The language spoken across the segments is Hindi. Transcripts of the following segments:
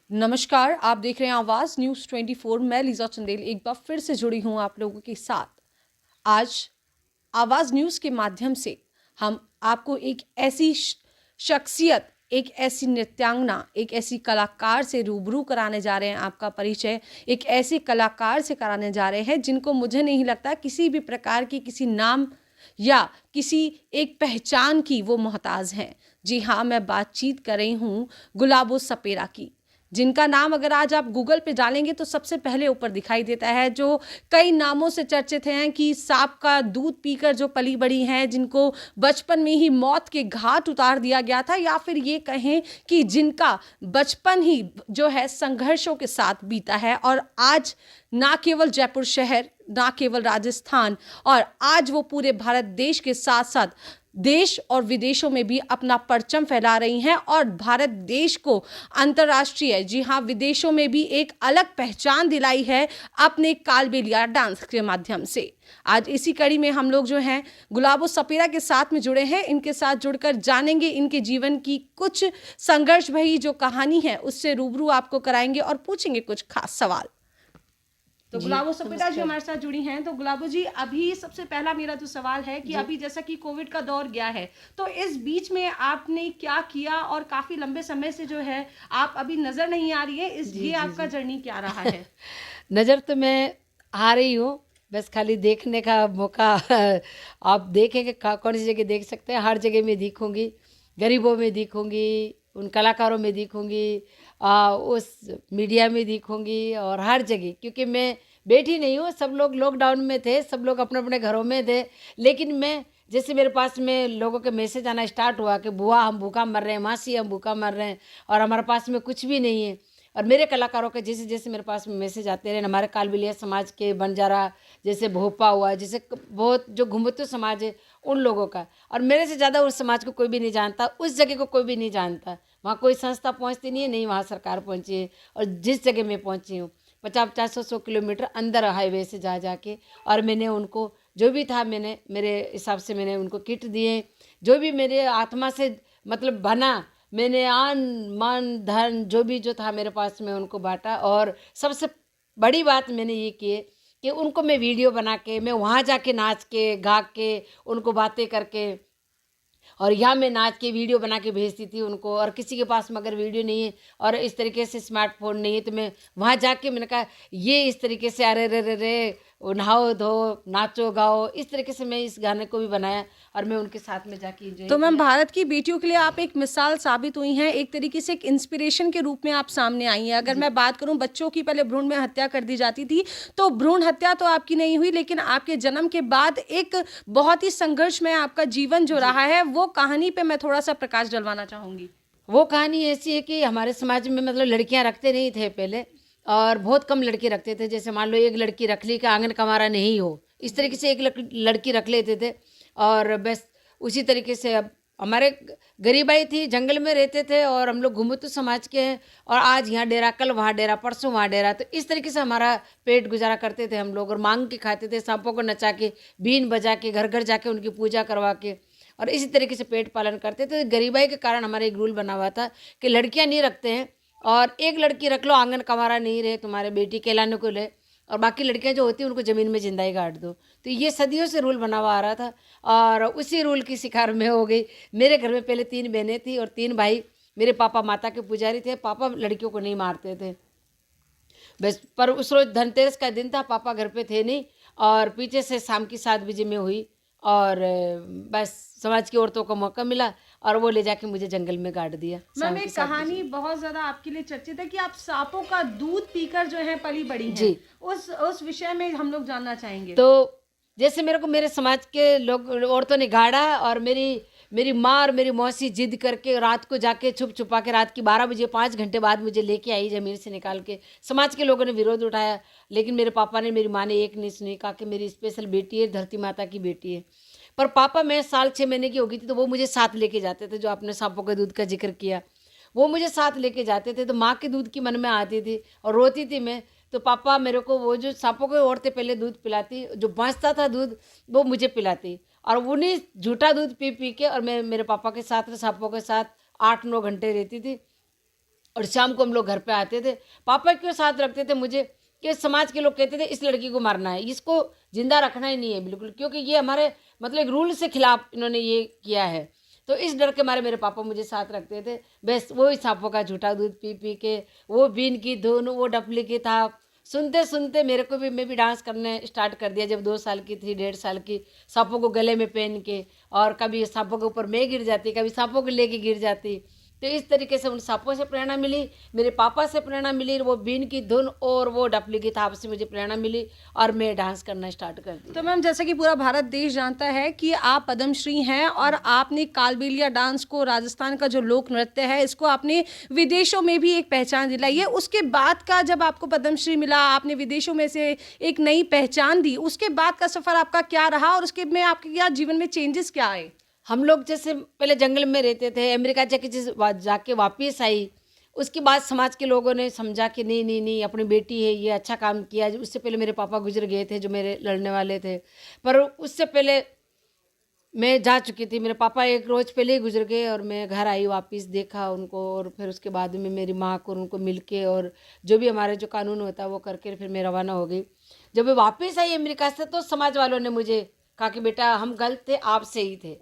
नमस्कार, आप देख रहे हैं आवाज़ न्यूज़ 24। मैं लीज़ा चंदेल एक बार फिर से जुड़ी हूँ आप लोगों के साथ। आज आवाज़ न्यूज़ के माध्यम से हम आपको एक ऐसी शख्सियत, एक ऐसी नृत्यांगना, एक ऐसी कलाकार से रूबरू कराने जा रहे हैं। आपका परिचय एक ऐसे कलाकार से कराने जा रहे हैं जिनको मुझे नहीं लगता किसी भी प्रकार की किसी नाम या किसी एक पहचान की वो मोहताज हैं। जी हाँ, मैं बातचीत कर रही हूँ गुलाबो सपेरा की, जिनका नाम अगर आज आप गूगल पे डालेंगे तो सबसे पहले ऊपर दिखाई देता है, जो कई नामों से चर्चित हैं कि सांप का दूध पीकर जो पली बड़ी हैं, जिनको बचपन में ही मौत के घाट उतार दिया गया था, या फिर ये कहें कि जिनका बचपन ही जो है संघर्षों के साथ बीता है और आज ना केवल जयपुर शहर, ना केवल राजस्थान, और आज वो पूरे भारत देश के साथ साथ देश और विदेशों में भी अपना परचम फैला रही हैं और भारत देश को अंतर्राष्ट्रीय, जी हाँ, विदेशों में भी एक अलग पहचान दिलाई है अपने कालबेलिया डांस के माध्यम से। आज इसी कड़ी में हम लोग जो हैं गुलाबो सपेरा के साथ में जुड़े हैं। इनके साथ जुड़कर जानेंगे इनके जीवन की कुछ संघर्ष भरी जो कहानी है, उससे रूबरू आपको कराएंगे और पूछेंगे कुछ खास सवाल। तो गुलाबो सपेरा जी हमारे साथ जुड़ी हैं। तो गुलाबो जी, अभी सबसे पहला मेरा जो सवाल है कि अभी जैसा कि कोविड का दौर गया है, तो इस बीच में आपने क्या किया, और काफी लंबे समय से जो है आप अभी नजर नहीं आ रही है, ये आपका जर्नी क्या रहा है? नज़र तो मैं आ रही हूँ, बस खाली देखने का मौका आप देखेंगे कौन सी जगह देख सकते हैं। हर जगह में दिखूंगी, गरीबों में दिखूंगी, उन कलाकारों में दिखूंगी, उस मीडिया में दिखूंगी और हर जगह, क्योंकि मैं बैठी नहीं हूँ। सब लोग लॉकडाउन में थे, सब लोग अपने अपने घरों में थे, लेकिन मैं जैसे मेरे पास में लोगों के मैसेज आना स्टार्ट हुआ कि बुआ हम भूखा मर रहे हैं, मासी हम भूखा मर रहे हैं और हमारे पास में कुछ भी नहीं है। और मेरे कलाकारों के जैसे जैसे मेरे पास मैसेज आते रहे, हमारे कालबेलिया समाज के बंजारा, जैसे भोपा हुआ, जैसे बहुत जो घुमतू समाज है उन लोगों का, और मेरे से ज़्यादा उस समाज को कोई भी नहीं जानता, उस जगह को कोई भी नहीं जानता। वहाँ कोई संस्था पहुँचती नहीं है, नहीं वहाँ सरकार पहुँची है। और जिस जगह मैं पहुँची हूँ 50-50 किलोमीटर अंदर हाईवे से जा के, और मैंने उनको जो भी था, मैंने मेरे हिसाब से मैंने उनको किट दिए, जो भी मेरे आत्मा से मतलब बना, मैंने आन मन धन जो था मेरे पास में उनको बांटा। और सबसे बड़ी बात मैंने ये की है कि उनको मैं वीडियो बना के, मैं वहाँ जाके नाच के गा के उनको बातें करके, और यहाँ मैं नाच के वीडियो बना के भेजती थी उनको। और किसी के पास में अगर वीडियो नहीं है और इस तरीके से स्मार्टफोन नहीं है, तो मैं वहाँ जाके मैंने कहा ये इस तरीके से अरे रे रे रे नहाओ धो नाचो गाओ, इस तरीके से मैं इस गाने को भी बनाया और मैं उनके साथ में जाके एंजॉय तो मैम, किया। भारत की बेटियों के लिए आप एक मिसाल साबित हुई हैं, एक तरीके से एक इंस्पिरेशन के रूप में आप सामने आई हैं। अगर मैं बात करूं बच्चों की, पहले भ्रूण में हत्या कर दी जाती थी, तो भ्रूण हत्या तो आपकी नहीं हुई, लेकिन आपके जन्म के बाद एक बहुत ही संघर्ष में आपका जीवन जो रहा है, वो कहानी पे मैं थोड़ा सा प्रकाश डलवाना चाहूंगी। वो कहानी ऐसी है कि हमारे समाज में मतलब लड़कियां रखते नहीं थे पहले, और बहुत कम लड़के रखते थे। जैसे मान लो एक लड़की रख ली कि आंगन कमारा नहीं हो, इस तरीके से एक लड़की रख लेते थे। और बस उसी तरीके से अब हमारे गरीबाई थी, जंगल में रहते थे और हम लोग घुमतू समाज के हैं, और आज यहाँ डेरा, कल वहाँ डेरा, परसों वहाँ डेरा, तो इस तरीके से हमारा पेट गुजारा करते थे हम लोग। और मांग के खाते थे, सांपों को नचा के, बीन बजा के, घर घर जाके उनकी पूजा करवा के, और इसी तरीके से पेट पालन करते थे। गरीबाई के कारण हमारा एक रूल बना हुआ था कि लड़कियां नहीं रखते हैं, और एक लड़की रख लो, आंगन कमारा नहीं रहे, तुम्हारे बेटी कहलाने को ले, और बाकी लड़कियां जो होती हैं उनको ज़मीन में जिंदा ही गाड़ दो। तो ये सदियों से रूल बना हुआ आ रहा था, और उसी रूल की शिकार मैं हो गई। मेरे घर में पहले 3 बहनें थी और 3 भाई। मेरे पापा माता के पुजारी थे, पापा लड़कियों को नहीं मारते थे बस। पर उस रोज़ धनतेरस का दिन था, पापा घर पे थे नहीं, और पीछे से शाम की 7 बजे में हुई, और बस समाज की औरतों को मौका मिला और वो ले जाके मुझे जंगल में गाड़ दिया। मैम, एक कहानी बहुत ज्यादा आपके लिए चर्चित है कि आप सांपों का दूध पीकर जो है पली बड़ी हैं। जी, उस विषय में हम लोग जानना चाहेंगे। तो जैसे मेरे को मेरे समाज के लोग औरतों ने गाड़ा, और मेरी मेरी माँ और मेरी मौसी जिद करके रात को जाके छुप छुपा के रात की 12 बजे 5 घंटे बाद मुझे लेके आई ज़मीन से निकाल के। समाज के लोगों ने विरोध उठाया, लेकिन मेरे पापा ने, मेरी माँ ने एक नहीं सुनी, कहा कि मेरी स्पेशल बेटी है, धरती माता की बेटी है। पर पापा, मैं साल 6 महीने की हो गई थी, तो वो मुझे साथ लेके जाते थे। जो आपने सांपों के दूध का जिक्र किया, वो मुझे साथ लेके जाते थे, तो माँ के दूध की मन में आती थी और रोती थी मैं। तो पापा मेरे को वो जो सांपों को औरतें पहले दूध पिलाती, जो बचता था दूध, वो मुझे पिलाती, और उन्हीं झूठा दूध पी पी के, और मैं मेरे पापा के साथ सांपों के साथ 8-9 घंटे रहती थी। और शाम को हम लोग घर पे आते थे। पापा क्यों साथ रखते थे मुझे, कि समाज के लोग कहते थे इस लड़की को मारना है, इसको जिंदा रखना ही नहीं है बिल्कुल, क्योंकि ये हमारे मतलब एक रूल से खिलाफ इन्होंने ये किया है। तो इस डर के मारे मेरे पापा मुझे साथ रखते थे। बस वो ही सांपों का झूठा दूध पी पी के, वो बीन की धुन, वो डपली की थाप सुनते सुनते मेरे को भी, मैं भी डांस करने स्टार्ट कर दिया जब 2 साल की थी, 1.5 साल की। सांपों को गले में पहन के, और कभी सांपों के ऊपर मैं गिर जाती, कभी सांपों को लेके गिर जाती। तो इस तरीके से उन सांपों से प्रेरणा मिली, मेरे पापा से प्रेरणा मिली, वो बीन की धुन और वो डपली की थाप से मुझे प्रेरणा मिली, और मैं डांस करना स्टार्ट कर दी। तो मैम, जैसा कि पूरा भारत देश जानता है कि आप पद्मश्री हैं और आपने कालबेलिया डांस को, राजस्थान का जो लोक नृत्य है, इसको आपने विदेशों में भी एक पहचान दिलाई है। उसके बाद का जब आपको पद्मश्री मिला, आपने विदेशों में से एक नई पहचान दी, उसके बाद का सफ़र आपका क्या रहा और उसके में आपके क्या जीवन में चेंजेस क्या आए? हम लोग जैसे पहले जंगल में रहते थे, अमेरिका जाके वापस आई, उसके बाद समाज के लोगों ने समझा कि नहीं नहीं नहीं, अपनी बेटी है, ये अच्छा काम किया। उससे पहले मेरे पापा गुजर गए थे जो मेरे लड़ने वाले थे, पर उससे पहले मैं जा चुकी थी। मेरे पापा एक रोज़ पहले ही गुजर गए, और मैं घर आई, वापस देखा उनको, और फिर उसके बाद में मेरी माँ को उनको मिल के, और जो भी हमारे जो कानून होता है वो करके फिर मैं रवाना हो गई। जब मैं वापस आई अमेरिका से, तो समाज वालों ने मुझे कहा कि बेटा हम गलत थे, आप सही थे।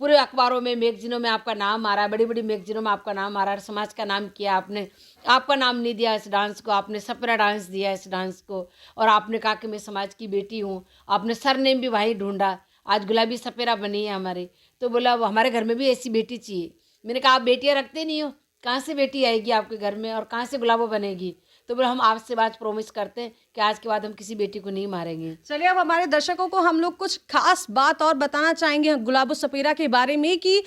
पूरे अखबारों में, मैगजीनों में आपका नाम आ रहा है, बड़ी बड़ी मैगजीनों में आपका नाम आ रहा है, समाज का नाम किया आपने, आपका नाम नहीं दिया इस डांस को, आपने सपरा डांस दिया इस डांस को, और आपने कहा कि मैं समाज की बेटी हूँ, आपने सरनेम भी वहीं ढूंढा, आज गुलाबी सपेरा बनी है हमारी। तो बोला हमारे घर में भी ऐसी बेटी चाहिए। मैंने कहा आप बेटियाँ रखते नहीं हो, कहाँ से बेटी आएगी आपके घर में, और कहाँ से गुलाबो बनेगी? तो बोला हम आपसे बात प्रॉमिस करते हैं कि आज के बाद हम किसी बेटी को नहीं मारेंगे। चलिए, अब हमारे दर्शकों को हम लोग कुछ खास बात और बताना चाहेंगे गुलाबो सपेरा के बारे में कि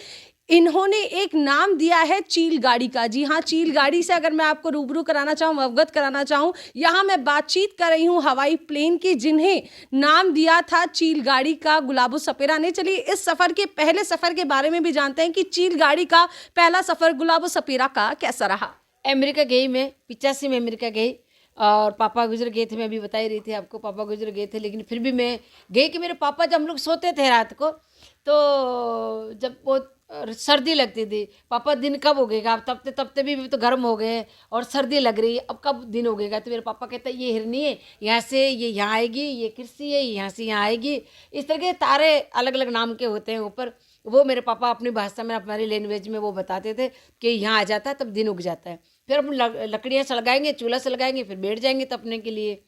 इन्होंने एक नाम दिया है चील गाड़ी का। जी हाँ, चील गाड़ी से अगर मैं आपको रूबरू कराना चाहूँ, अवगत कराना चाहूँ, यहाँ मैं बातचीत कर रही हूँ हवाई प्लेन की, जिन्हें नाम दिया था चील गाड़ी का गुलाबो सपेरा ने। चलिए, इस सफ़र के पहले सफ़र के बारे में भी जानते हैं कि चील गाड़ी का पहला सफ़र गुलाबो सपेरा का कैसा रहा। अमेरिका गई मैं, 85 में अमेरिका गई, और पापा गुजर गए थे, मैं अभी बता ही रही थी आपको, पापा गुजर गए थे, लेकिन फिर भी मैं गई कि मेरे पापा, जब हम लोग सोते थे रात को, तो जब वो सर्दी लगती थी, पापा दिन कब उगेगा, अब तबते तबते भी तो गर्म हो गए और सर्दी लग रही है, अब कब दिन उगेगा? तो मेरे पापा कहते हैं ये हिरनी है, यहाँ से ये यहाँ आएगी, ये किरसी है, यहाँ से यहाँ आएगी। इस तरह के तारे अलग अलग नाम के होते हैं ऊपर, वो मेरे पापा अपनी भाषा में, हमारी लैंग्वेज में वो बताते थे कि यहाँ आ जाता है तब दिन उग जाता है। फिर हम लकड़ियाँ सलगाएंगे, चूल्हा सलगाएंगे, फिर बैठ जाएंगे तपने के लिए।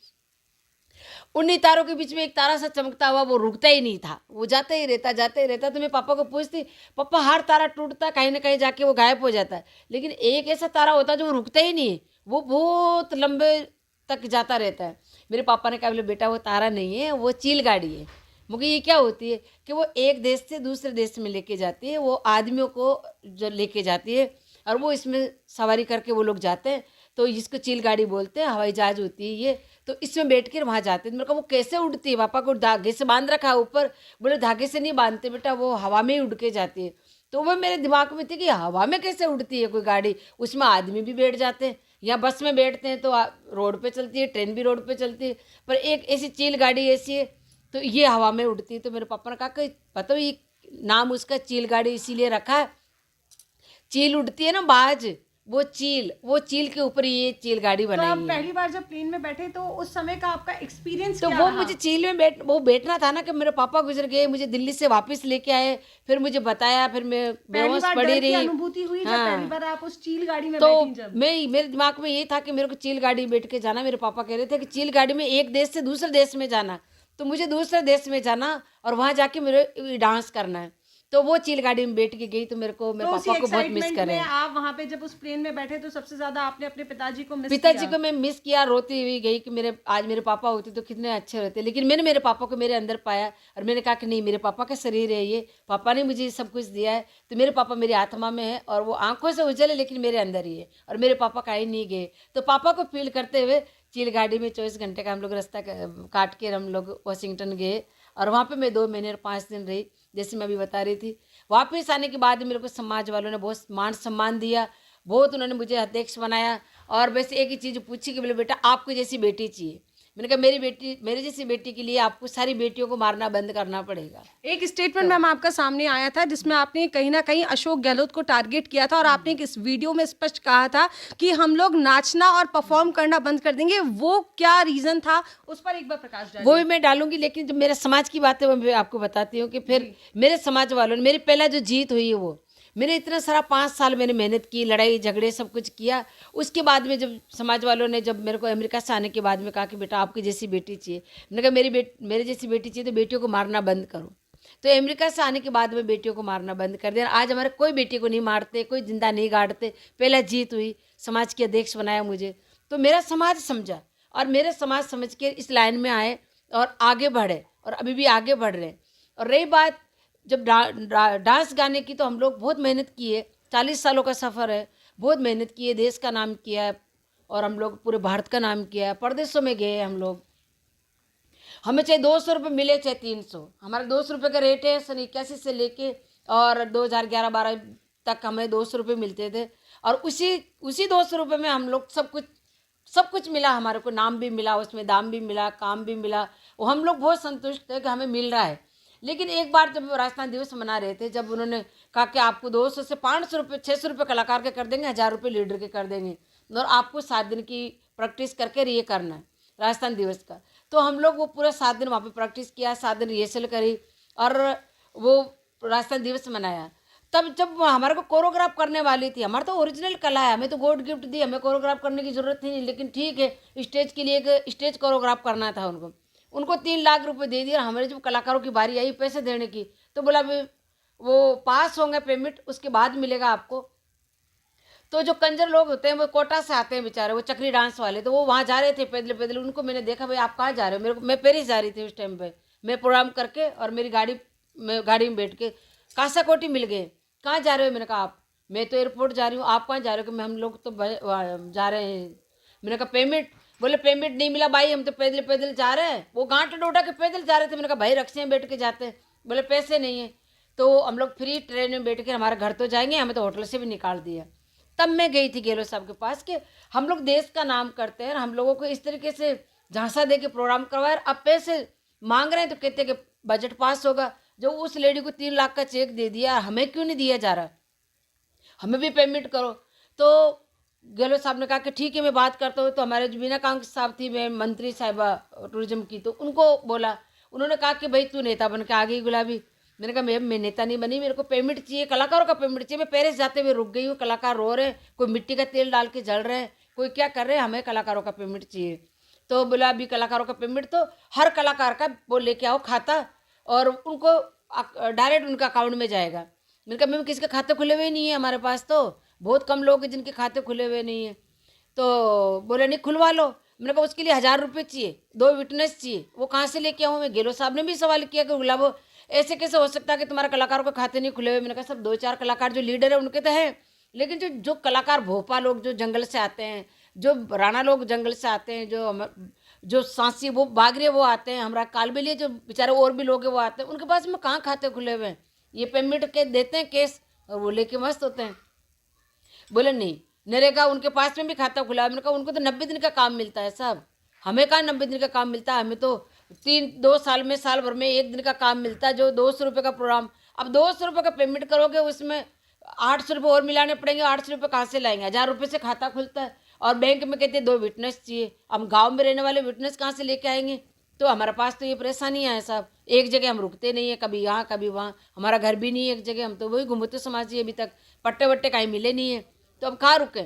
उन्हीं तारों के बीच में एक तारा सा चमकता हुआ, वो रुकता ही नहीं था, वो जाता ही रहता, जाता ही रहता। तो मैं पापा को पूछती, पापा हर तारा टूटता, कहीं ना कहीं जाके वो गायब हो जाता है, लेकिन एक ऐसा तारा होता है जो रुकता ही नहीं है, वो बहुत लंबे तक जाता रहता है। मेरे पापा ने कहा बोले बेटा वो तारा नहीं है, वो चील गाड़ी है। मुझे ये क्या होती है कि वो एक देश से दूसरे देश में लेके जाती है, वो आदमियों को जो लेके जाती है, और वो इसमें सवारी करके वो लोग जाते हैं। तो इसको चील गाड़ी बोलते हैं, हवाई जहाज होती है ये। तो इसमें बैठ कर वहाँ जाते हैं। मेरे को वो कैसे उड़ती है, पापा को धागे से बांध रखा है ऊपर, बोले धागे से नहीं बांधते बेटा, वो हवा में ही उड़ के जाती है। तो वो मेरे दिमाग में थी कि हवा में कैसे उड़ती है कोई गाड़ी, उसमें आदमी भी बैठ जाते हैं, या बस में बैठते हैं तो रोड पे चलती है, ट्रेन भी रोड पे चलती है, पर एक ऐसी चील गाड़ी ऐसी है तो ये हवा में उड़ती है। तो मेरे पापा ने कहा कि पता ये नाम उसका चील गाड़ी इसीलिए रखा है, चील उड़ती है ना बाज, वो चील के ऊपर ये चील गाड़ी तो बनाई आप है। पहली बार जब प्लेन में बैठे तो उस समय का आपका एक्सपीरियंस तो क्या वो रहा? मुझे चील में बैठना था ना, कि मेरे पापा गुजर गए, मुझे दिल्ली से वापस लेके आए, फिर मुझे बताया, फिर मैं पहली बेहोश बार पड़ी डर की रही। अनुभूति हुई जब हाँ। पहली बार आप उस चील गाड़ी में तो बैठी जब? मेरे दिमाग में ये था कि मेरे को चील गाड़ी बैठ के जाना। मेरे पापा कह रहे थे कि चील गाड़ी में एक देश से दूसरे देश में जाना, तो मुझे दूसरे देश में जाना और वहाँ जाके मेरे डांस करना है। तो वो चील गाड़ी में बैठ के गई, तो मेरे तो उसी पापा को बहुत मिस एक्साइटमेंट करे। में आप वहां पे जब उस प्लेन में बैठे तो सबसे ज्यादा आपने अपने पिताजी को मिस पिताजी किया? को मैं मिस किया, रोती हुई गई कि आज मेरे पापा होते तो कितने अच्छे रहते। लेकिन मैंने मेरे पापा को मेरे अंदर पाया, और मैंने कहा कि नहीं, मेरे पापा का शरीर है ये, पापा ने मुझे सब कुछ दिया है, तो मेरे पापा मेरी आत्मा में है, और वो आंखों से उजल है लेकिन मेरे अंदर ही है, और मेरे पापा कहीं नहीं गए। तो पापा को फील करते हुए चील गाड़ी में 24 घंटे का हम लोग रास्ता काट के हम लोग वाशिंगटन गए, और वहाँ पे मैं 2 महीने और 5 दिन रही, जैसे मैं अभी बता रही थी। वापस आने के बाद मेरे को समाज वालों ने बहुत मान सम्मान दिया, बहुत उन्होंने मुझे अध्यक्ष बनाया, और वैसे एक ही चीज़ पूछी कि बोले बेटा आपको जैसी बेटी चाहिए। मैंने कहा मेरी जैसी बेटी के लिए आपको सारी बेटियों को मारना बंद करना पड़ेगा। एक स्टेटमेंट मैम आपका सामने आया था जिसमें आपने कहीं ना कहीं अशोक गहलोत को टारगेट किया था और आपने इस वीडियो में स्पष्ट कहा था कि हम लोग नाचना और परफॉर्म करना बंद कर देंगे। वो क्या रीजन था, उस पर एक बार प्रकाश डालिए। वो भी मैं डालूंगी, लेकिन जो मेरे समाज की बात है वो मैं आपको बताती हूँ कि फिर मेरे समाज वालों ने, मेरी पहला जो जीत हुई है वो मैंने इतना सारा 5 साल मैंने मेहनत की, लड़ाई झगड़े सब कुछ किया। उसके बाद में जब समाज वालों ने जब मेरे को अमेरिका से आने के बाद में कहा कि बेटा आपकी जैसी बेटी चाहिए, मैंने कहा मेरे जैसी बेटी चाहिए तो बेटियों को मारना बंद करो। तो अमेरिका से आने के बाद में बेटियों को मारना बंद कर दिया। आज हमारे कोई बेटी को नहीं मारते, कोई जिंदा नहीं गाड़ते। पहला जीत हुई, समाज के अध्यक्ष बनाया मुझे। तो मेरा समाज समझा और मेरे समाज समझ के इस लाइन में आए और आगे बढ़े और अभी भी आगे बढ़ रहे हैं। और रही बात जब डांस गाने की, तो हम लोग बहुत मेहनत किए, 40 सालों का सफ़र है, बहुत मेहनत की है, देश का नाम किया है और हम लोग पूरे भारत का नाम किया है। परदेशों में गए हम लोग, हमें चाहे 200 रुपये मिले चाहे 300, हमारा 200 रुपये का रेट है। सन 81 से लेके और 2011-12 तक हमें 200 रुपये मिलते थे और उसी 200 रुपये में हम लोग सब कुछ मिला। हमारे को नाम भी मिला, उसमें दाम भी मिला, काम भी मिला। वो हम लोग बहुत संतुष्ट थे कि हमें मिल रहा है। लेकिन एक बार जब राजस्थान दिवस मना रहे थे, जब उन्होंने कहा कि आपको 200 से 500 रुपये 600 रुपये कलाकार के कर देंगे, 1000 रुपये लीडर के कर देंगे और आपको 7 दिन की प्रैक्टिस करके ये करना है राजस्थान दिवस का। तो हम लोग वो पूरा 7 दिन वहाँ पे प्रैक्टिस किया, 7 दिन रिहर्सल करी और वो राजस्थान दिवस मनाया। तब जब हमारे को कोरियोग्राफ करने वाली थी, हमारा तो ओरिजिनल कला है, हमें तो गॉड गिफ्ट दी, हमें कोरियोग्राफ करने की ज़रूरत थी नहीं। लेकिन ठीक है, स्टेज के लिए एक स्टेज कोरियोग्राफ करना था उनको 3 लाख रुपए दे दिया। हमारे जब कलाकारों की बारी आई पैसे देने की, तो बोला वो पास होंगे पेमेंट उसके बाद मिलेगा आपको। तो जो कंजर लोग होते हैं वो कोटा से आते हैं बेचारे, वो चक्री डांस वाले, तो वो वहाँ जा रहे थे पैदल पैदल। उनको मैंने देखा, भाई आप कहाँ जा रहे हो? मैं पेरिस जा रही थी उस टाइम पे। मैं प्रोग्राम करके और मेरी गाड़ी में बैठ के कासाकोटी मिल गए। कहाँ जा रहे हो? मैंने कहा मैं तो एयरपोर्ट जा रही हूँ, आप कहाँ जा रहे हो? कि हम लोग तो जा रहे हैं। मैंने कहा पेमेंट? बोले पेमेंट नहीं मिला भाई, हम तो पैदल पैदल जा रहे हैं। वो गांठ डोडा के पैदल जा रहे थे। मैंने कहा भाई रक्शे में बैठ के जाते हैं। बोले पैसे नहीं है। तो हम लोग फ्री ट्रेन में बैठ के हमारे घर तो जाएंगे, हमें तो होटल से भी निकाल दिया। तब मैं गई थी गहलोत साहब के पास कि हम लोग देश का नाम करते हैं, हम लोगों को इस तरीके से झांसा दे के प्रोग्राम करवाए, अब पैसे मांग रहे हैं तो कहते हैं कि बजट पास होगा। जो उस लेडी को 3 लाख का चेक दे दिया, हमें क्यों नहीं दिया जा रहा? हमें भी पेमेंट करो। तो गहलोत साहब ने कहा कि ठीक है मैं बात करता हूँ। तो हमारे जो बीना कांग साहब थी, मैं मंत्री साहिबा टूरिज्म की, तो उनको बोला। उन्होंने कहा कि भाई तू नेता बन के आ गई गुलाबी। मैंने कहा मैं नेता नहीं बनी, मेरे को पेमेंट चाहिए, कलाकारों का पेमेंट चाहिए। मैं पेरिस जाते हुए रुक गई हूँ, कलाकार रो रहे हैं, कोई मिट्टी का तेल डाल के जल रहे हैं, कोई क्या कर रहे हैं, हमें कलाकारों का पेमेंट चाहिए। तो बोला अभी कलाकारों का पेमेंट तो हर कलाकार का वो लेके आओ खाता, और उनको डायरेक्ट उनका अकाउंट में जाएगा। मैंने कहा मैम किसी के खाते खुले हुए नहीं है हमारे पास, तो बहुत कम लोग हैं जिनके खाते खुले हुए नहीं है। तो बोले नहीं खुलवा लो। मैंने कहा उसके लिए 1000 रुपये चाहिए, 2 विटनेस चाहिए, वो कहाँ से लेके आऊँ मैं? गहलोत साहब ने भी सवाल किया कि गुलाबो ऐसे कैसे हो सकता है कि तुम्हारा कलाकारों के खाते नहीं खुले हुए? मैंने कहा सब 2-4 कलाकार जो लीडर है उनके तो हैं, लेकिन जो कलाकार भोपा लोग जो जंगल से आते हैं, जो राणा लोग जंगल से आते हैं, जो सांसी वो बागरे वो आते हैं, हमारा कालबेलिया जो बेचारे और भी लोग हैं वो आते हैं, उनके पास में कहाँ खाते खुले हुए हैं? ये पेमेंट के देते हैं केस और वो लेके मस्त होते हैं। बोले नहीं, नरेगा उनके पास में भी खाता खुला है। मैंने कहा उनको तो 90 दिन का काम मिलता है साहब, हमें कहाँ 90 दिन का काम मिलता है? हमें तो 2 साल में, साल भर में 1 दिन का काम मिलता है, जो 200 रुपये का प्रोग्राम। अब 200 रुपये का पेमेंट करोगे, उसमें 800 रुपये और मिलाने पड़ेंगे। 800 रुपये कहाँ से लाएंगे? 1000 रुपये से खाता खुलता है और बैंक में कहते हैं 2 विटनेस चाहिए। हम गाँव में रहने वाले विटनेस कहाँ से लेके आएंगे? तो हमारे पास तो ये परेशानियाँ हैं साहब, एक जगह हम रुकते नहीं है, कभी यहाँ कभी वहाँ, हमारा घर भी नहीं है एक जगह, हम तो वही घुमते समाज ही अभी तक, पट्टे वट्टे कहीं मिले नहीं है, तो अब कहाँ रुके?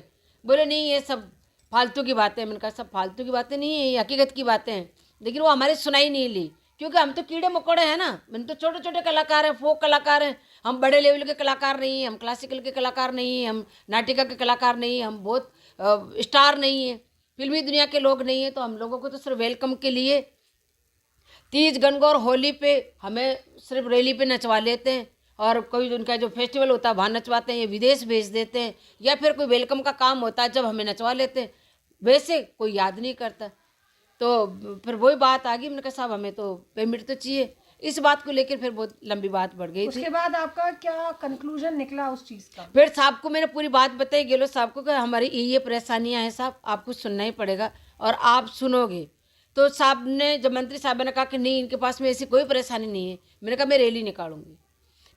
बोले नहीं ये सब फालतू की बातें। मैंने कहा सब फालतू की बातें नहीं है, ये हकीकत की बातें हैं। लेकिन वो हमारी सुनाई नहीं ली, क्योंकि हम तो कीड़े मकोड़े हैं ना। मैंने तो छोटे छोटे कलाकार हैं, फोक कलाकार हैं, हम बड़े लेवल के कलाकार नहीं हैं, हम क्लासिकल के कलाकार नहीं हैं, हम नाटिका के कलाकार नहीं हैं, हम बहुत स्टार नहीं हैं, फिल्मी दुनिया के लोग नहीं हैं। तो हम लोगों को तो सिर्फ वेलकम के लिए तीज गणगौर होली पे हमें सिर्फ रैली पे नचवा लेते हैं, और कोई उनका जो फेस्टिवल होता है वहाँ नचवाते हैं, या विदेश भेज देते हैं, या फिर कोई वेलकम का काम होता है जब हमें नचवा लेते हैं, वैसे कोई याद नहीं करता। तो फिर वही बात आ गई। मैंने कहा साहब हमें तो पेमेंट तो चाहिए। इस बात को लेकर फिर बहुत लंबी बात बढ़ गई थी। उसके बाद आपका क्या कंक्लूजन निकला उस चीज़ का? फिर साहब को मैंने पूरी बात बताई गहलोत साहब को कि हमारी ये परेशानियाँ हैं साहब, आपको सुनना ही पड़ेगा और आप सुनोगे तो साहब ने, जब मंत्री साहब ने कहा कि नहीं इनके पास में ऐसी कोई परेशानी नहीं है, मैंने कहा मैं रैली निकालूंगी।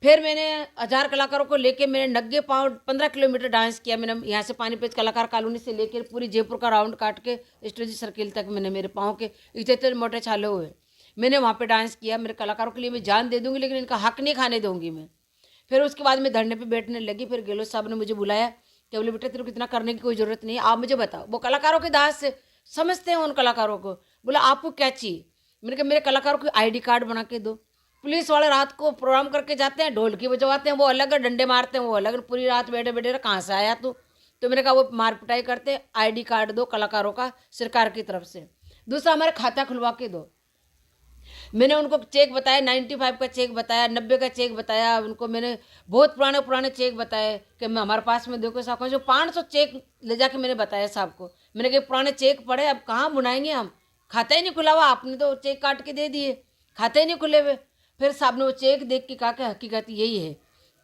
फिर मैंने 1000 कलाकारों को लेके मैंने नग्गे पाँव 15 किलोमीटर डांस किया। मैंने यहाँ से पानीपत कलाकार कॉलोनी से लेकर पूरी जयपुर का राउंड काट के स्टेज सर्किल तक मैंने, मेरे पाँव के इतने मोटे छाले हुए, मैंने वहाँ पे डांस किया। मेरे कलाकारों के लिए मैं जान दे दूंगी, लेकिन इनका हक नहीं खाने दूंगी मैं। फिर उसके बाद मैं धरने पे बैठने लगी। फिर गहलोत साहब ने मुझे बुलाया कि बोले बेटा तेरे को इतना करने की कोई ज़रूरत नहीं है, आप मुझे बताओ। वो कलाकारों के दास से समझते हैं उन कलाकारों को। बोला आपको क्या चाहिए? मैंने कहा मेरे कलाकारों को ID कार्ड बना के दो। पुलिस वाले रात को प्रोग्राम करके जाते हैं, ढोलकी बजवाते हैं, वो अलग, डंडे मारते हैं वो अलग, पूरी रात बैठे बैठे कहाँ से आया तू? तो मैंने कहा वो मार पिटाई करते हैं, ID कार्ड दो कलाकारों का सरकार की तरफ से। दूसरा हमारे खाता खुलवा के दो। मैंने उनको चेक बताया, 95 का चेक बताया, 90 का चेक बताया उनको। मैंने बहुत पुराने पुराने चेक बताए कि मैं हमारे पास में देखो साहब, जो 500 चेक ले जाके मैंने बताया साहब को। मैंने कहा पुराने चेक पड़े, अब कहाँ बुनाएंगे हम, खाता ही नहीं खुला हुआ, आपने तो चेक काट के दे दिए, खाते ही नहीं खुले हुए। फिर साहब ने वो चेक देख के कहा कि हकीकत यही है।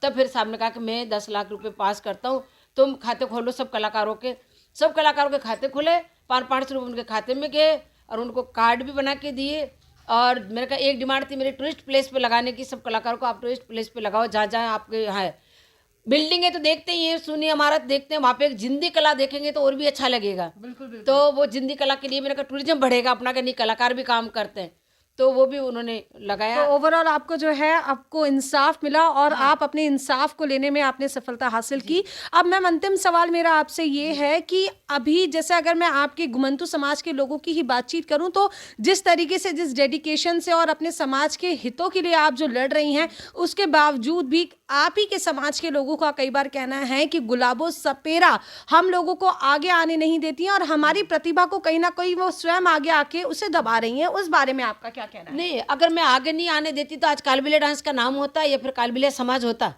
तब फिर साहब ने कहा कि मैं 10 लाख रुपए पास करता हूँ, तुम खाते खोलो सब कलाकारों के। सब कलाकारों के खाते खुले, 500 रुपये उनके खाते में गए और उनको कार्ड भी बना के दिए। और मेरे का एक डिमांड थी मेरे टूरिस्ट प्लेस पे लगाने की, सब कलाकारों को आप टूरिस्ट प्लेस पे लगाओ जहाँ जहाँ आपके यहाँ है। बिल्डिंग है तो देखते ही हैं, सुनी इमारत देखते हैं, वहाँ पे एक जिंदी कला देखेंगे तो और भी अच्छा लगेगा। बिल्कुल। तो वो जिंदी कला के लिए मेरे का टूरिज्म बढ़ेगा अपना, कि नहीं कलाकार भी काम करते हैं, तो वो भी उन्होंने लगाया। तो ओवरऑल आपको जो है आपको इंसाफ मिला और आप अपने इंसाफ को लेने में आपने सफलता हासिल की। अब मैम अंतिम सवाल मेरा आपसे ये है कि अभी जैसे अगर मैं आपके घुमंतू समाज के लोगों की ही बातचीत करूं, तो जिस तरीके से, जिस डेडिकेशन से और अपने समाज के हितों के लिए आप जो लड़ रही हैं, उसके बावजूद भी आप ही के समाज के लोगों का कई बार कहना है कि गुलाबो सपेरा हम लोगों को आगे आने नहीं देती हैं और हमारी प्रतिभा को कहीं ना कहीं वो स्वयं आगे आके उसे दबा रही हैं। उस बारे में आपका क्या कहना है? नहीं, अगर मैं आगे नहीं आने देती तो आज कालबेलिया डांस का नाम होता या फिर कालबेलिया समाज होता?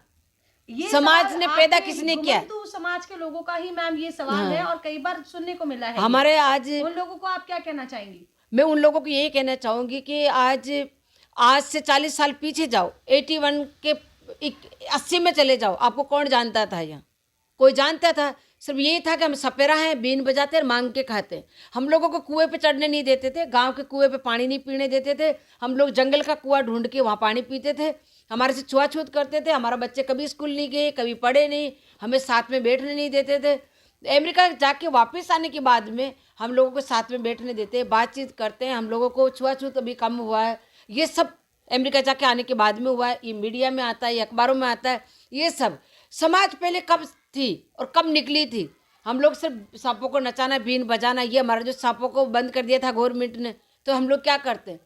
ये समाज सवाल ने पैदा आपके किसने किया? घुमंतू समाज के लोगों का ही मैम ये सवाल है और कई बार सुनने को मिला है। हमारे आज, उन लोगों को आप क्या कहना चाहेंगी? मैं उन लोगों को यही कहना चाहूँगी कि आज से 40 साल पीछे जाओ, 81 के 80 में चले जाओ, आपको कौन जानता था? यहाँ कोई जानता था? सिर्फ यही था कि हम सपेरा हैं, बीन बजाते और मांग के खाते। हम लोगों को कुएं पे चढ़ने नहीं देते थे, गांव के कुएं पे पानी नहीं पीने देते थे। हम लोग जंगल का कुआं ढूंढ के वहाँ पानी पीते थे, हमारे से छुआछूत करते थे। हमारा बच्चे कभी स्कूल नहीं गए, कभी पढ़े नहीं, हमें साथ में बैठने नहीं देते थे। अमेरिका जाके वापस आने के बाद में हम लोगों को साथ में बैठने देते, बातचीत करते हैं। हम लोगों को छुआछूत अभी कम हुआ है। ये सब अमेरिका जाके आने के बाद में हुआ है। ये मीडिया में आता है, ये अखबारों में आता है। ये सब समाज पहले कब थी और कब निकली थी? हम लोग सिर्फ सांपों को नचाना, बीन बजाना, ये हमारा जो सांपों को बंद कर दिया था गवर्नमेंट ने, तो हम लोग क्या करते हैं?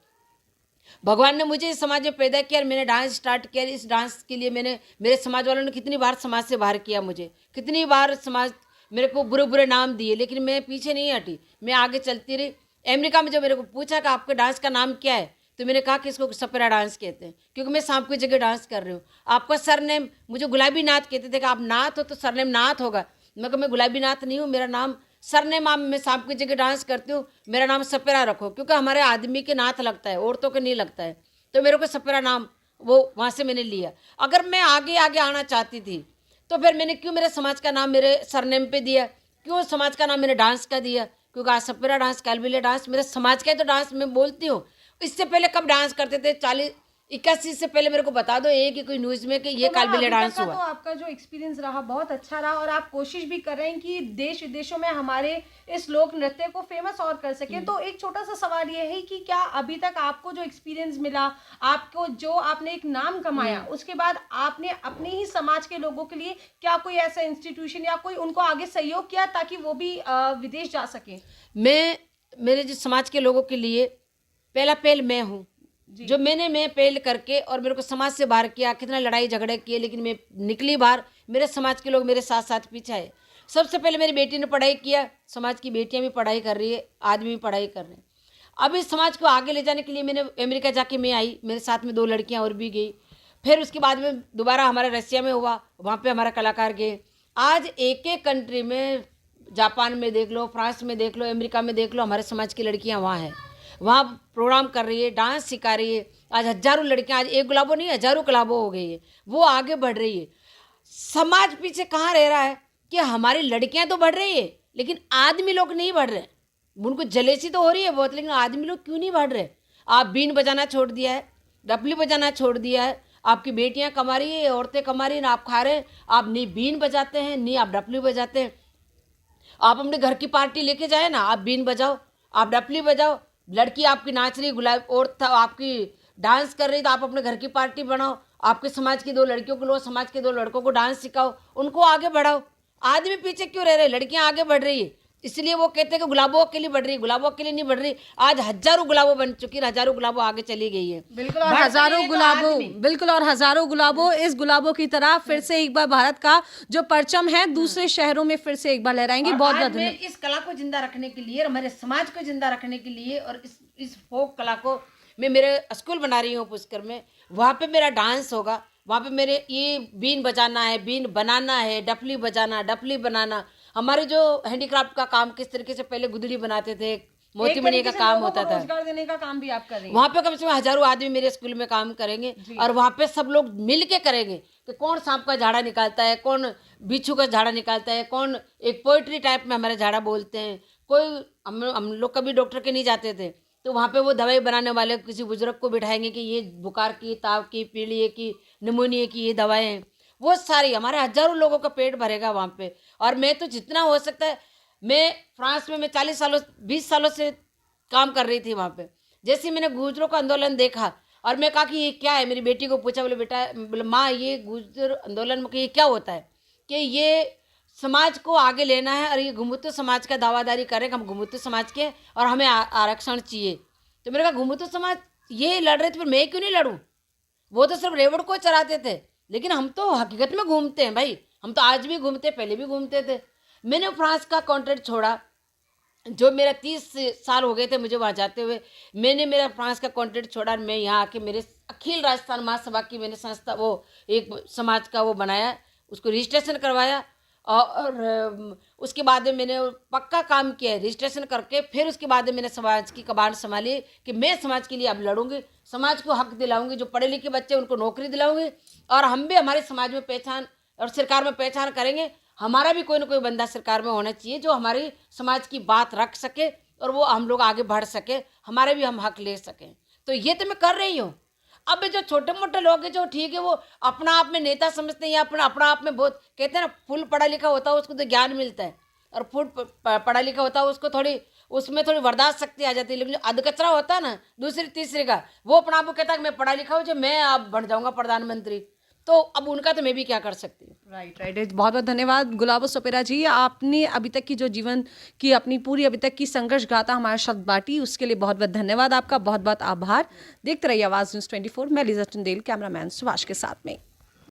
भगवान ने मुझे इस समाज में पैदा किया और मैंने डांस स्टार्ट किया। इस डांस के लिए मैंने, मेरे समाज वालों ने कितनी बार समाज से बाहर किया मुझे, कितनी बार समाज मेरे को बुरे बुरे नाम दिए, लेकिन मैं पीछे नहीं हटी, मैं आगे चलती रही। अमेरिका में जब मेरे को पूछा कि आपके डांस का नाम क्या है, तो मैंने कहा कि इसको सपेरा डांस कहते हैं, क्योंकि मैं सांप की जगह डांस कर रही हूँ। आपका सरनेम, मुझे गुलाबी नाथ कहते थे कि आप नाथ हो तो सरनेम नाथ होगा। मैं गुलाबी नाथ नहीं हूँ, मेरा नाम सरनेम, आप मैं सांप की जगह डांस करती हूँ, मेरा नाम सपेरा रखो, क्योंकि हमारे आदमी के नाथ लगता है, औरतों के नहीं लगता है। तो मेरे को सपेरा नाम वो वहाँ से मैंने लिया। अगर मैं आगे आगे आना चाहती थी तो फिर मैंने क्यों मेरे समाज का नाम मेरे सरनेम पे दिया, क्यों समाज का नाम मेरे डांस का दिया? क्योंकि आज सपेरा डांस, कालबेलिया डांस मेरे समाज का है, तो डांस मैं बोलती हूँ। इससे पहले कब डांस करते थे? 81 से पहले मेरे को बता दो एक ही कोई न्यूज़ में कि ये तो कालबेलिया डांस हुआ। तो आपका जो एक्सपीरियंस रहा बहुत अच्छा रहा और आप कोशिश भी कर रहे हैं कि देश विदेशों में हमारे इस लोक नृत्य को फेमस और कर सके। तो एक छोटा सा सवाल ये है कि क्या अभी तक आपको जो एक्सपीरियंस मिला, आपको जो आपने एक नाम कमाया, उसके बाद आपने अपने ही समाज के लोगों के लिए क्या कोई ऐसा इंस्टीट्यूशन या कोई उनको आगे सहयोग किया ताकि वो भी विदेश जा सके? मैं मेरे जो समाज के लोगों के लिए पहल मैं हूँ, जो मैं पहल करके और मेरे को समाज से बाहर किया, कितना लड़ाई झगड़े किए, लेकिन मैं निकली बाहर। मेरे समाज के लोग मेरे साथ साथ पीछे आए। सबसे पहले मेरी बेटी ने पढ़ाई किया, समाज की बेटियां भी पढ़ाई कर रही है, आदमी भी पढ़ाई कर रहे हैं। अब इस समाज को आगे ले जाने के लिए मैंने अमेरिका जाके मैं आई, मेरे साथ में 2 लड़कियाँ और भी गई। फिर उसके बाद में दोबारा हमारा रसिया में हुआ, वहाँ पर हमारा कलाकार गए। आज एक एक कंट्री में, जापान में देख लो, फ्रांस में देख लो, अमेरिका में देख लो, हमारे समाज की लड़कियाँ वहाँ हैं, वहाँ प्रोग्राम कर रही है, डांस सिखा रही है। आज हजारों लड़कियां, आज एक गुलाबो नहीं हजारों गुलाबो हो गई है, वो आगे बढ़ रही है। समाज पीछे कहाँ रह रहा है कि हमारी लड़कियां तो बढ़ रही है लेकिन आदमी लोग नहीं बढ़ रहे। उनको जलेसी तो हो रही है बहुत, लेकिन आदमी लोग क्यों नहीं बढ़ रहे? आप बीन बजाना छोड़ दिया है, डफली बजाना छोड़ दिया है, आपकी बेटियां कमा रही है, औरतें कमा रही हैं, आप खा रहे हैं, आप नहीं बीन बजाते हैं नहीं आप डफली बजाते हैं। आप अपने घर की पार्टी लेके जाए ना, आप बीन बजाओ, आप डफली बजाओ, लड़की आपकी नाच रही, गुलाब और आपकी डांस कर रही, तो आप अपने घर की पार्टी बनाओ, आपके समाज की 2 लड़कियों को लो, समाज के 2 लड़कों को डांस सिखाओ, उनको आगे बढ़ाओ। आदमी पीछे क्यों रह रहे? लड़कियां आगे बढ़ रही है, इसलिए वो कहते हैं कि गुलाबों के लिए बढ़ रही है, गुलाबों के लिए नहीं बढ़ रही। आज हजारों गुलाबों बन चुकी है, हजारों गुलाबों आगे चली गई है। बिल्कुल, और हजारों गुलाबों, बिल्कुल, और हजारों गुलाबों इस गुलाबों की तरह फिर से एक बार भारत का जो परचम है दूसरे शहरों में फिर से एक बार लहराएंगी। बहुत बहुत मैं इस कला को जिंदा रखने के लिए और हमारे समाज को जिंदा रखने के लिए और इस फोक कला को मैं मेरे स्कूल बना रही हूँ पुष्कर में, वहाँ पे मेरा डांस होगा, वहाँ पे मेरे ये बीन बजाना है, बीन बनाना है, डफली बजाना, डफली बनाना। हमारे जो हैंडीक्राफ्ट का काम किस तरीके से पहले गुदड़ी बनाते थे, मोती मणि का काम होता था, रोजगार देने का काम भी आप कर रही हैं। वहाँ पे कम से कम हजारों आदमी मेरे स्कूल में काम करेंगे और वहाँ पे सब लोग मिल के करेंगे कि कौन सांप का झाड़ा निकालता है, कौन बिच्छू का झाड़ा निकालता है, कौन एक पोइट्री टाइप में हमारे झाड़ा बोलते हैं। कोई हम लोग कभी डॉक्टर के नहीं जाते थे, तो वहाँ पे वो दवाई बनाने वाले किसी बुजुर्ग को बिठाएंगे कि ये बुखार की, ताव की, पीलिया की, निमोनिया की ये दवाएं हैं। वो सारी हमारे हजारों लोगों का पेट भरेगा वहाँ पे। और मैं तो जितना हो सकता है, मैं फ्रांस में मैं 20 सालों से काम कर रही थी वहाँ पे। जैसे मैंने गुर्जरों का आंदोलन देखा और मैं कहा कि ये क्या है, मेरी बेटी को पूछा, बोले बेटा, बोले माँ ये गुर्जर आंदोलन में ये क्या होता है, कि ये समाज को आगे लेना है और ये घुमतू समाज का दावादारी करें कि हम घुमतू समाज के और हमें आरक्षण चाहिए। तो मैंने कहा घुमतू समाज ये लड़ रहे थे, फिर मैं क्यों नहीं लड़ूं? वो तो सिर्फ रेवड़ को चराते थे, लेकिन हम तो हकीकत में घूमते हैं भाई, हम तो आज भी घूमते, पहले भी घूमते थे। मैंने फ्रांस का कॉन्ट्रैक्ट छोड़ा, जो मेरा 30 साल हो गए थे मुझे वहाँ जाते हुए। मैंने मेरा फ्रांस का कॉन्ट्रैक्ट छोड़ा, मैं यहाँ आके मेरे अखिल राजस्थान महासभा की मैंने संस्था, वो एक समाज का वो बनाया, उसको रजिस्ट्रेशन करवाया और उसके बाद में मैंने पक्का काम किया है रजिस्ट्रेशन करके। फिर उसके बाद में मैंने समाज की कबाड़ संभाली कि मैं समाज के लिए अब लड़ूंगी, समाज को हक दिलाऊंगी, जो पढ़े लिखे बच्चे उनको नौकरी दिलाऊंगी और हम भी हमारे समाज में पहचान और सरकार में पहचान करेंगे। हमारा भी कोई ना कोई बंदा सरकार में होना चाहिए जो हमारी समाज की बात रख सके और वो हम लोग आगे बढ़ सके, हमारे भी हम हक ले सकें। तो ये तो मैं कर रही हूँ। अब जो छोटे मोटे लोग हैं जो ठीक है, वो अपना आप में नेता समझते हैं या अपना आप में बहुत कहते हैं ना, फुल पढ़ा लिखा होता है उसको तो ज्ञान मिलता है और फुल पढ़ा लिखा होता है उसको थोड़ी उसमें थोड़ी बर्दाश्त शक्ति आ जाती है। लेकिन जो अधकचरा होता है ना दूसरी तीसरे का, वो अपना आप को कहता है कि मैं पढ़ा लिखा हूँ, जो मैं अब बन जाऊँगा प्रधानमंत्री। तो अब उनका तो मैं भी क्या कर सकती हूँ। राइट, बहुत बहुत धन्यवाद गुलाबो सोपेरा जी। आपने अभी तक की जो जीवन की अपनी पूरी अभी तक की संघर्ष गाथा हमारे साथ बांटी, उसके लिए बहुत बहुत धन्यवाद आपका, बहुत बहुत आभार। देखते रहिए आवाज़ न्यूज़ 24। मैं लीजा चंदेल, कैमरामैन सुभाष के साथ में।